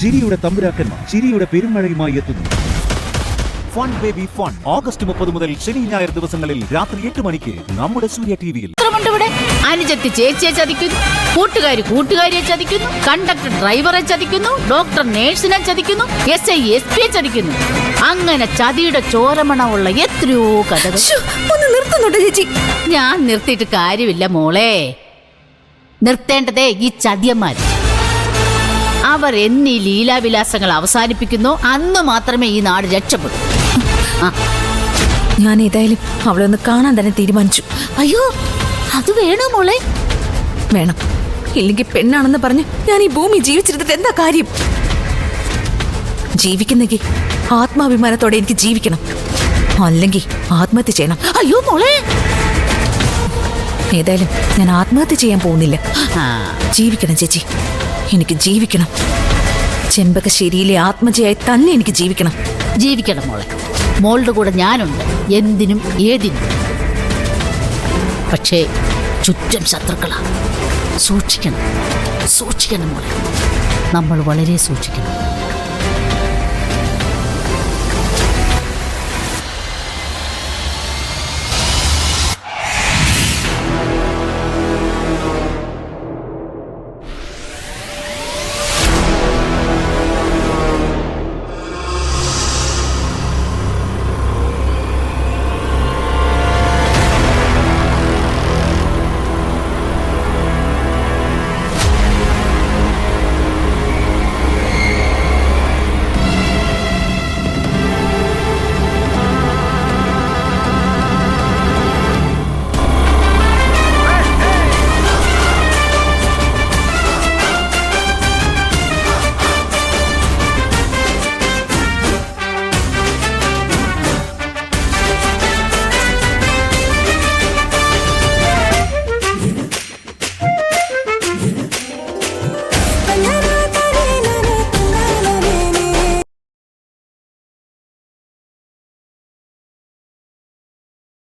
ചിരിയുടെ തമ്പുരാക്കന്മാർ ചിരിയുടെ പെരുമഴയുമായി എത്തുന്നു. ഫൺ ബേബി ഫൺ ഓഗസ്റ്റ് 30 മുതൽ ശനി ഞായർ ദിവസങ്ങളിൽ രാത്രി 8 മണിക്ക് നമ്മുടെ സൂര്യ ടിവിയിൽ. അനുജത്തി ചേച്ചിയെ ചതിക്കുന്നു, കൂട്ടുകാരി കൂട്ടുകാരിയെ ചതിക്കുന്നു, കണ്ടക്ടർ ഡ്രൈവറെ ചതിക്കുന്നു, ഡോക്ടർ നേഴ്സിനെ ചതിക്കുന്നു, SI SP ചതിക്കുന്നു. അങ്ങനെ ചതിയുടെ ചോരമണമുള്ള എത്രയോ കഥകൾ. ഒന്ന് നിർത്തുന്നുണ്ട് ചേച്ചി. ഞാൻ നിർത്തിയിട്ട് കാര്യമില്ല മോളെ. നിർത്തേണ്ടതേ ഈ ചതിയന്മാർ. അവർ എന്നീ ലീലാവിലാസങ്ങൾ അവസാനിപ്പിക്കുന്നോ അന്ന് മാത്രമേ ഈ നാട് രക്ഷപ്പെടൂ. ഞാൻ ഏതായാലും അവളെ ഒന്ന് കാണാൻ തന്നെ തീരുമാനിച്ചു. അയ്യോ, അത് വേണോ മോളെ? വേണം. ഇല്ലെങ്കിൽ പെണ്ണാണെന്ന് പറഞ്ഞ് ഞാൻ ഈ ഭൂമി ജീവിച്ചിരുന്നിട്ട് എന്താ കാര്യം? ജീവിക്കുന്നെങ്കിൽ ആത്മാഭിമാനത്തോടെ എനിക്ക് ജീവിക്കണം, അല്ലെങ്കിൽ ആത്മഹത്യ ചെയ്യണം. അയ്യോ മോളെ, ഏതായാലും ഞാൻ ആത്മഹത്യ ചെയ്യാൻ പോകുന്നില്ല. ജീവിക്കണം ചേച്ചി, എനിക്ക് ജീവിക്കണം. ചെമ്പകശ്ശേരിയിലെ ആത്മജയായി തന്നെ എനിക്ക് ജീവിക്കണം. ജീവിക്കണം മോളെ. മോളുടെ കൂടെ ഞാനുണ്ട്, എന്തിനും ഏതിനും. പക്ഷേ ചുറ്റും ശത്രുക്കളാ. സൂക്ഷിക്കണം, സൂക്ഷിക്കണം മോളെ. നമ്മൾ വളരെ സൂക്ഷിക്കണം.